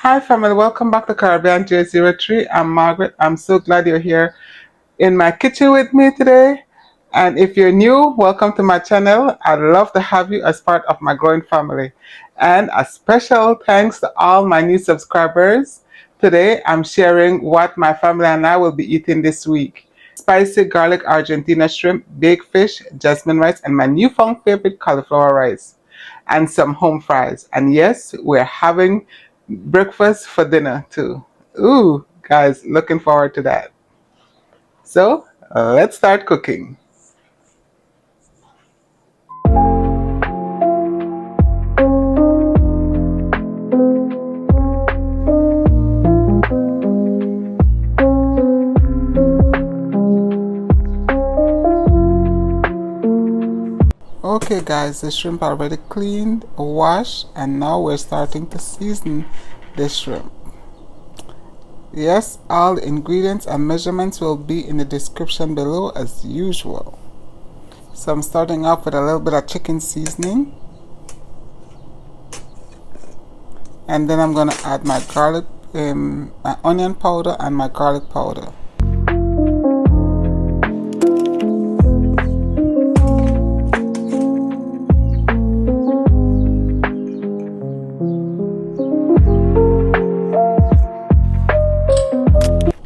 Hi family, welcome back to CaribbeanJ03 I'm Margaret. I'm so glad you're here in my kitchen with me today. And if you're new, welcome to my channel. I'd love to have you as part of my growing family. And a special thanks to all my new subscribers. Today I'm sharing what my family and I will be eating this week. Spicy garlic Argentina shrimp, baked fish, jasmine rice, and my newfound favorite cauliflower rice. And some home fries. And yes, we're having breakfast for dinner too. Ooh, guys, looking forward to that. So let's start cooking. Okay guys, the shrimp are already cleaned, washed, and now we're starting to season the shrimp. Yes, all the ingredients and measurements will be in the description below as usual. So I'm starting off with a little bit of chicken seasoning. And then I'm going to add my garlic, my onion powder and my garlic powder.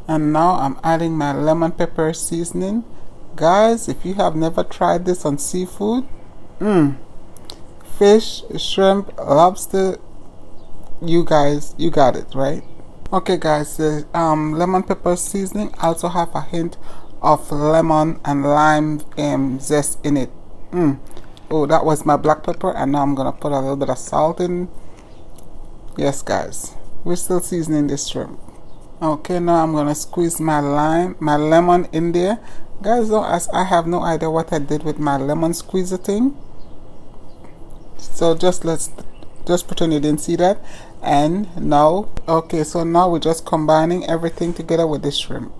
And now I'm adding my lemon pepper seasoning. Guys, if you have never tried this on seafood, fish, shrimp, lobster, you guys, you got it, right? Okay guys, the lemon pepper seasoning also have a hint of lemon and lime zest in it. Oh, that was my black pepper, and now I'm gonna put a little bit of salt in. Yes guys, we're still seasoning this shrimp. Okay, now I'm gonna squeeze my lemon in there. Guys, don't ask, I have no idea what I did with my lemon squeezer thing. So just pretend you didn't see that. And now, okay, so now we're just combining everything together with the shrimp.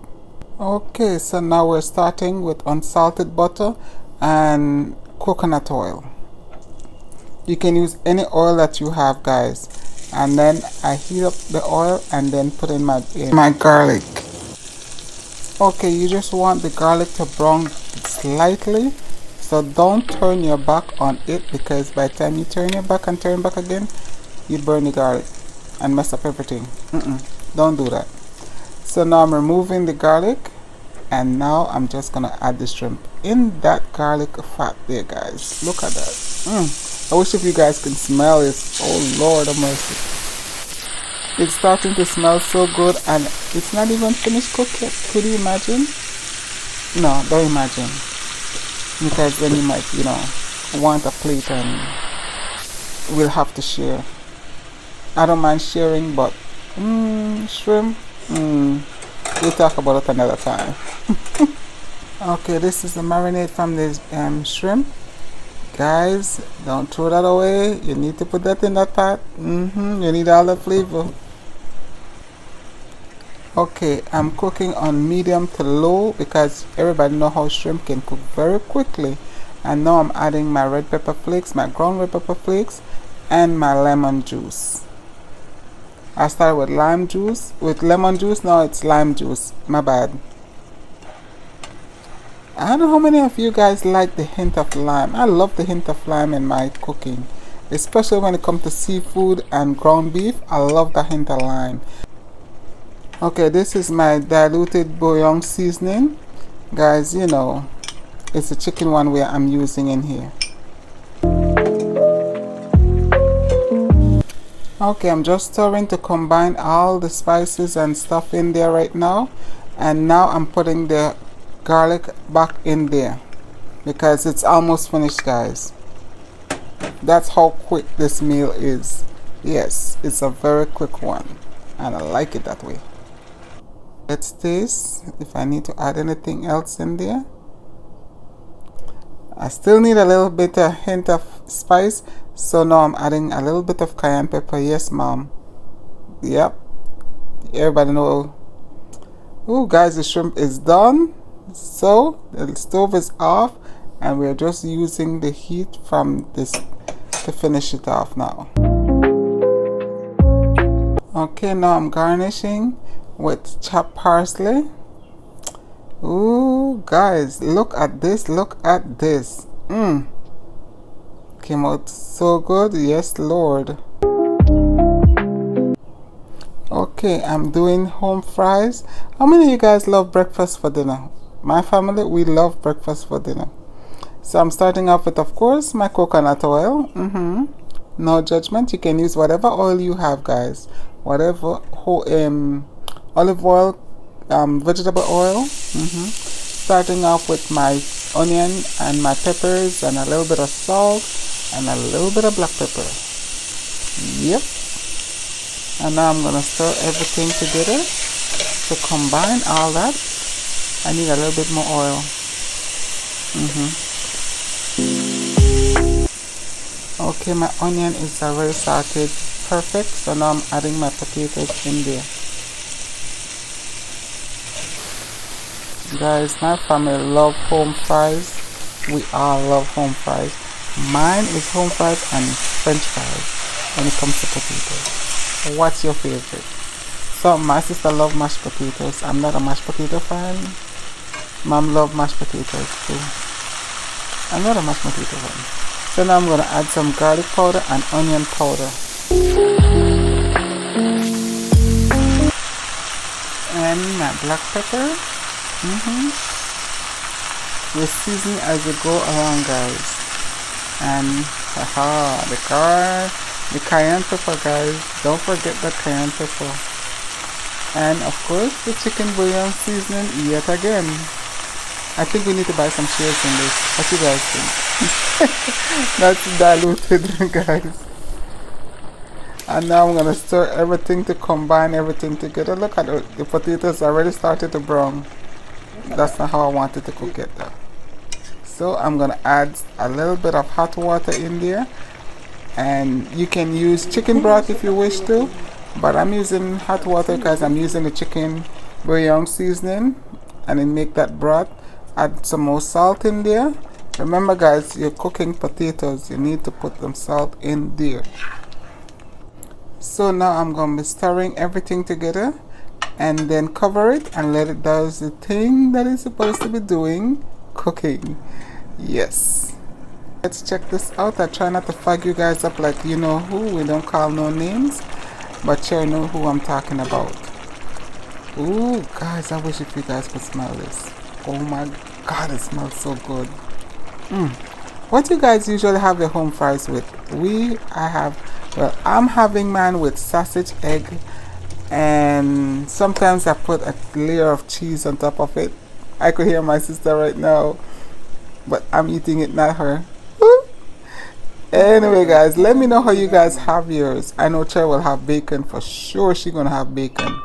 Okay, so now we're starting with unsalted butter and coconut oil. You can use any oil that you have, guys. And then I heat up the oil and then put in my garlic. Okay, you just want the garlic to brown slightly, so don't turn your back on it, because by the time you turn your back and turn back again, you burn the garlic and mess up everything. Don't do that. So now I'm removing the garlic, and now I'm just gonna add the shrimp in that garlic fat there, guys. Look at that. I wish if you guys can smell this. Oh Lord have mercy. It's starting to smell so good, and it's not even finished cooked yet. Could you imagine? No, don't imagine. Because then you might, want a plate and we'll have to share. I don't mind sharing, but shrimp, we'll talk about it another time. Okay, this is the marinade from this shrimp. Guys, don't throw that away. You need to put that in that pot. You need all the flavor. Okay, I'm cooking on medium to low because everybody know how shrimp can cook very quickly. And now I'm adding my red pepper flakes, my ground red pepper flakes, and my lemon juice. I started with lemon juice, now it's lime juice. My bad. I don't know how many of you guys like the hint of lime. I love the hint of lime in my cooking, especially when it comes to seafood and ground beef. I love the hint of lime. Okay, this is my diluted bouillon seasoning. Guys, it's the chicken one where I'm using in here. Okay, I'm just stirring to combine all the spices and stuff in there right now. And now I'm putting the garlic back in there because it's almost finished, guys. That's how quick this meal is. Yes, it's a very quick one, and I like it that way. Let's taste if I need to add anything else in there. I still need a little bit of hint of spice, so now I'm adding a little bit of cayenne pepper. Yes, mom. Yep, everybody know. Oh guys, the shrimp is done. So the stove is off, and we're just using the heat from this to finish it off now. Okay, now I'm garnishing with chopped parsley. Ooh, guys, look at this, look at this. Came out so good, yes Lord. Okay, I'm doing home fries. How many of you guys love breakfast for dinner? My family, we love breakfast for dinner. So I'm starting off with, of course, my coconut oil. No judgment. You can use whatever oil you have, guys. Whatever olive oil, vegetable oil. Starting off with my onion and my peppers and a little bit of salt and a little bit of black pepper. Yep. And now I'm gonna stir everything together to combine all that. I need a little bit more oil. Okay, my onion is already sauteed perfect, so now I'm adding my potatoes in there. Guys, my family love home fries. We all love home fries. Mine is home fries and French fries when it comes to potatoes. What's your favorite? So my sister loves mashed potatoes. I'm not a mashed potato fan. Mom loves mashed potatoes too. I'm not a mashed potato fan. So now I'm going to add some garlic powder and onion powder. And my black pepper. You season as you go along, guys. And the cayenne pepper, guys. Don't forget the cayenne pepper. And of course the chicken bouillon seasoning yet again. I think we need to buy some shares in this. What you guys think? That's diluted, guys. And now I'm going to stir everything to combine everything together. Look at it. The potatoes already started to brown. That's not how I wanted to cook it though. So I'm going to add a little bit of hot water in there. And you can use chicken broth if you wish to. But I'm using hot water because I'm using the chicken bouillon seasoning. And then make that broth. Add some more salt in there. Remember, guys, you're cooking potatoes. You need to put some salt in there. So now I'm going to be stirring everything together. And then cover it and let it do the thing that it's supposed to be doing. Cooking. Yes. Let's check this out. I try not to fog you guys up like you know who. We don't call no names. But you know who I'm talking about. Ooh, guys, I wish if you guys could smell this. Oh my God, it smells so good. What do you guys usually have your home fries with? I'm having mine with sausage, egg, and sometimes I put a layer of cheese on top of it. I could hear my sister right now, but I'm eating it, not her. Anyway, guys, let me know how you guys have yours. I know Cher will have bacon for sure. She's gonna have bacon.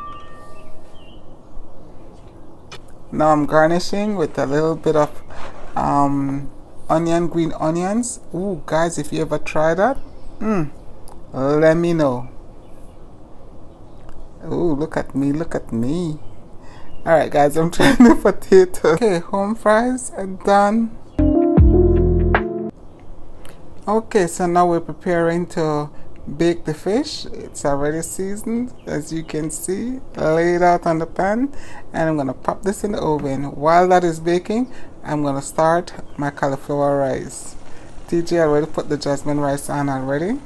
Now I'm garnishing with a little bit of green onions. Ooh, guys, if you ever try that, let me know. Ooh, look at me, look at me. Alright, guys, I'm trying the potato. Okay, home fries are done. Okay, so now we're preparing to bake the fish. It's already seasoned, as you can see, laid out on the pan, and I'm gonna pop this in the oven. While that is baking, I'm gonna start my cauliflower rice. TJ already put the jasmine rice on already.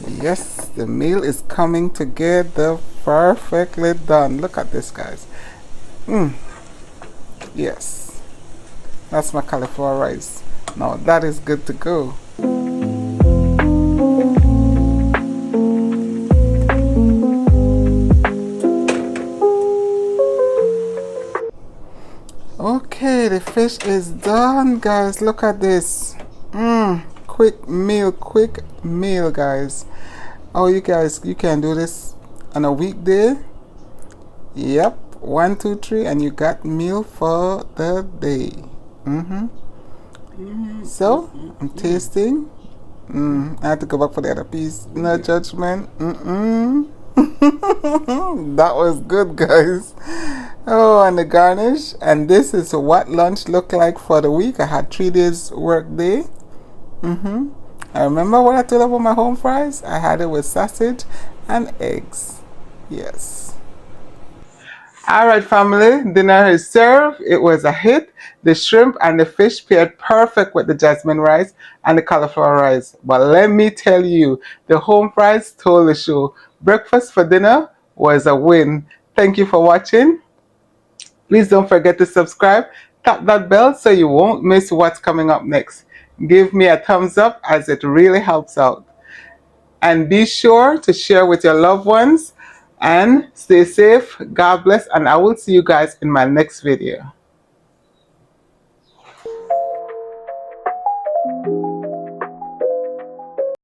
Yes, the meal is coming together perfectly done. Look at this, guys. Yes, that's my cauliflower rice. Now that is good to go. Okay, the fish is done, guys. Look at this. Quick meal, guys. Oh, you guys, you can do this on a weekday. Yep, 1, 2, 3, and you got meal for the day. So I'm tasting. I have to go back for the other piece. No judgment. That was good, guys. Oh, and the garnish. And this is what lunch looked like for the week. I had 3 days work day. I remember what I told about my home fries. I had it with sausage and eggs. Yes. Alright family, dinner is served. It was a hit. The shrimp and the fish paired perfect with the jasmine rice and the cauliflower rice. But let me tell you, the home fries stole the show. Breakfast for dinner was a win. Thank you for watching. Please don't forget to subscribe. Tap that bell so you won't miss what's coming up next. Give me a thumbs up as it really helps out. And be sure to share with your loved ones and stay safe. God bless, and I will see you guys in my next video.